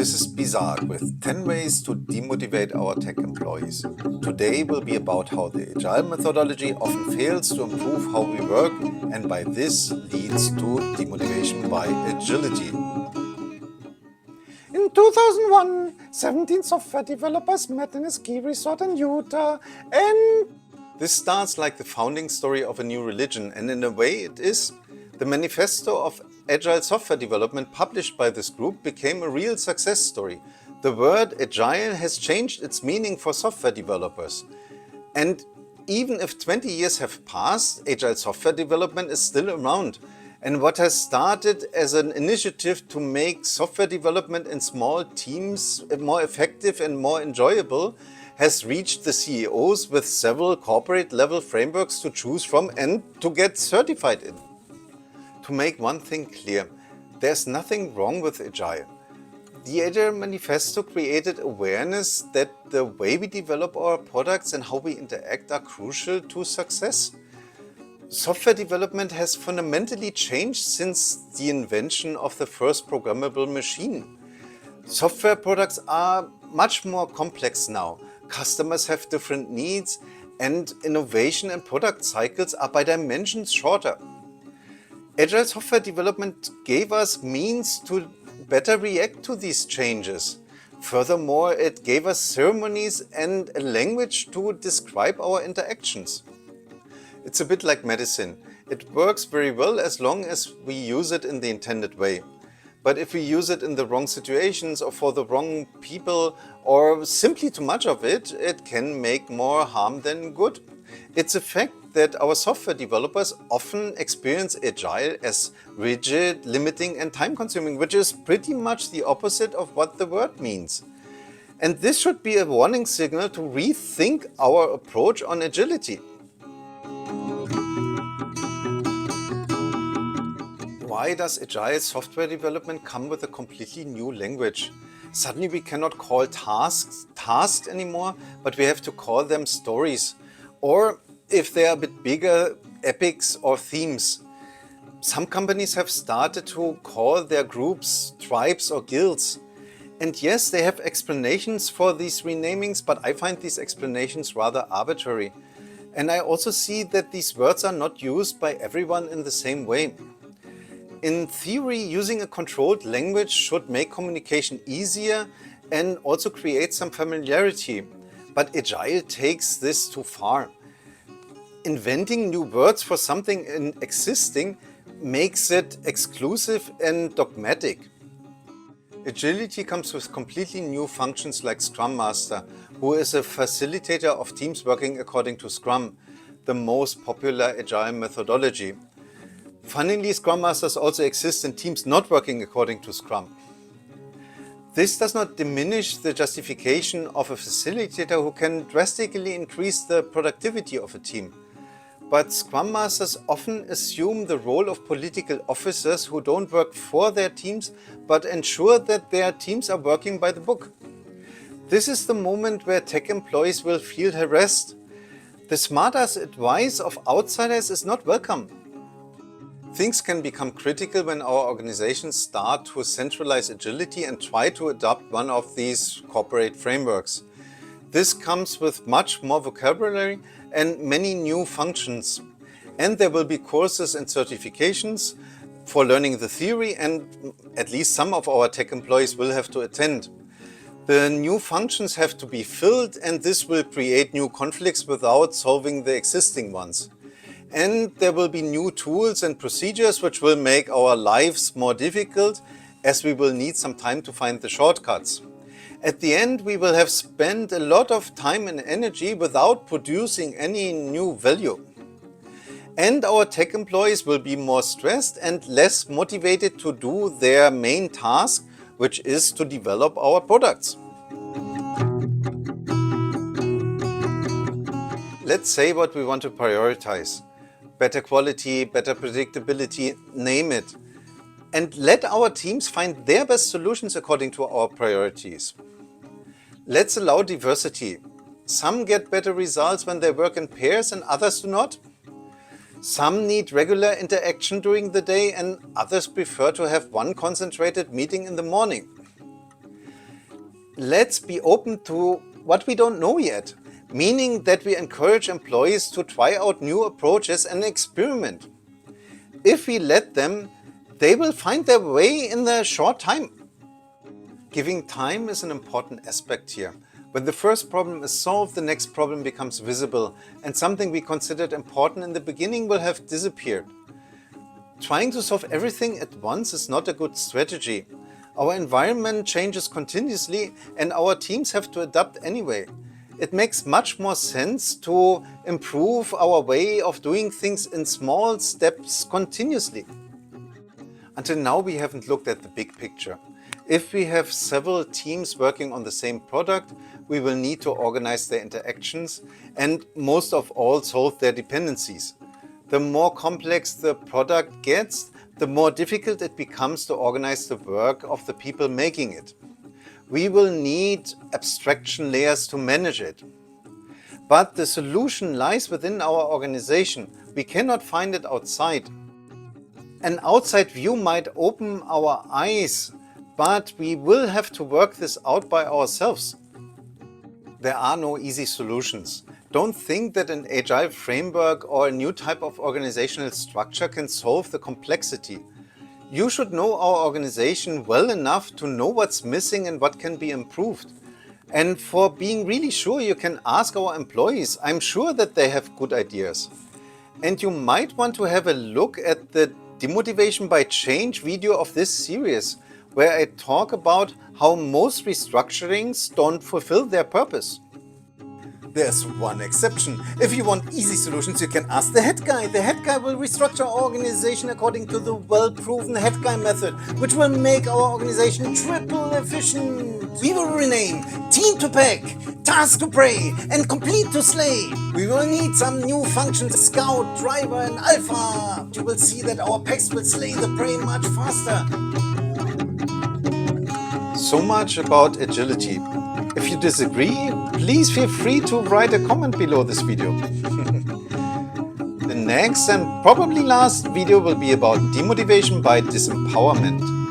This is Bizarre with 10 ways to demotivate our tech employees. Today will be about how the Agile methodology often fails to improve how we work and by this leads to demotivation by agility. In 2001, 17 software developers met in a ski resort in Utah and... This starts like the founding story of a new religion, and in a way it is. The manifesto of Agile Software development published by this group became a real success story. The word Agile has changed its meaning for software developers. And even if 20 years have passed, Agile Software development is still around. And what has started as an initiative to make software development in small teams more effective and more enjoyable has reached the CEOs with several corporate level frameworks to choose from and to get certified in. To make one thing clear, there's nothing wrong with Agile. The Agile Manifesto created awareness that the way we develop our products and how we interact are crucial to success. Software development has fundamentally changed since the invention of the first programmable machine. Software products are much more complex now. Customers have different needs, and innovation and product cycles are by dimensions shorter. Agile software development gave us means to better react to these changes. Furthermore, it gave us ceremonies and a language to describe our interactions. It's a bit like medicine. It works very well as long as we use it in the intended way. But if we use it in the wrong situations or for the wrong people or simply too much of it, it can make more harm than good. It's a fact that our software developers often experience Agile as rigid, limiting and time-consuming, which is pretty much the opposite of what the word means. And this should be a warning signal to rethink our approach on agility. Why does Agile software development come with a completely new language? Suddenly we cannot call tasks anymore, but we have to call them stories. Or if they are a bit bigger, epics or themes. Some companies have started to call their groups tribes or guilds. And yes, they have explanations for these renamings, but I find these explanations rather arbitrary. And I also see that these words are not used by everyone in the same way. In theory, using a controlled language should make communication easier and also create some familiarity. But Agile takes this too far. Inventing new words for something existing makes it exclusive and dogmatic. Agility comes with completely new functions like Scrum Master, who is a facilitator of teams working according to Scrum, the most popular Agile methodology. Funnily, Scrum Masters also exist in teams not working according to Scrum. This does not diminish the justification of a facilitator who can drastically increase the productivity of a team. But Scrum Masters often assume the role of political officers who don't work for their teams, but ensure that their teams are working by the book. This is the moment where tech employees will feel harassed. The smartass advice of outsiders is not welcome. Things can become critical when our organizations start to centralize agility and try to adopt one of these corporate frameworks. This comes with much more vocabulary and many new functions. And there will be courses and certifications for learning the theory, and at least some of our tech employees will have to attend. The new functions have to be filled, and this will create new conflicts without solving the existing ones. And there will be new tools and procedures which will make our lives more difficult, as we will need some time to find the shortcuts. At the end, we will have spent a lot of time and energy without producing any new value. And our tech employees will be more stressed and less motivated to do their main task, which is to develop our products. Let's say what we want to prioritize. Better quality, better predictability, name it. And let our teams find their best solutions according to our priorities. Let's allow diversity. Some get better results when they work in pairs and others do not. Some need regular interaction during the day and others prefer to have one concentrated meeting in the morning. let's be open to what we don't know yet, meaning that we encourage employees to try out new approaches and experiment. If we let them, they will find their way in a short time. Giving time is an important aspect here. When the first problem is solved, the next problem becomes visible, and something we considered important in the beginning will have disappeared. Trying to solve everything at once is not a good strategy. Our environment changes continuously and our teams have to adapt anyway. It makes much more sense to improve our way of doing things in small steps continuously. Until now, we haven't looked at the big picture. If we have several teams working on the same product, we will need to organize their interactions and most of all solve their dependencies. The more complex the product gets, the more difficult it becomes to organize the work of the people making it. We will need abstraction layers to manage it. But the solution lies within our organization. We cannot find it outside. An outside view might open our eyes, but we will have to work this out by ourselves. There are no easy solutions. Don't think that an agile framework or a new type of organizational structure can solve the complexity. You should know our organization well enough to know what's missing and what can be improved. And for being really sure, you can ask our employees. I'm sure that they have good ideas. And you might want to have a look at the Demotivation by Change video of this series, where I talk about how most restructurings don't fulfill their purpose. There's one exception. If you want easy solutions, you can ask the head guy. The head guy will restructure our organization according to the well-proven head guy method, which will make our organization triple efficient. We will rename Team to Pack, Task to Pray, and Complete to Slay. We will need some new functions, Scout, Driver, and Alpha. You will see that our packs will slay the prey much faster. So much about agility. If you disagree, please feel free to write a comment below this video. The next and probably last video will be about demotivation by disempowerment.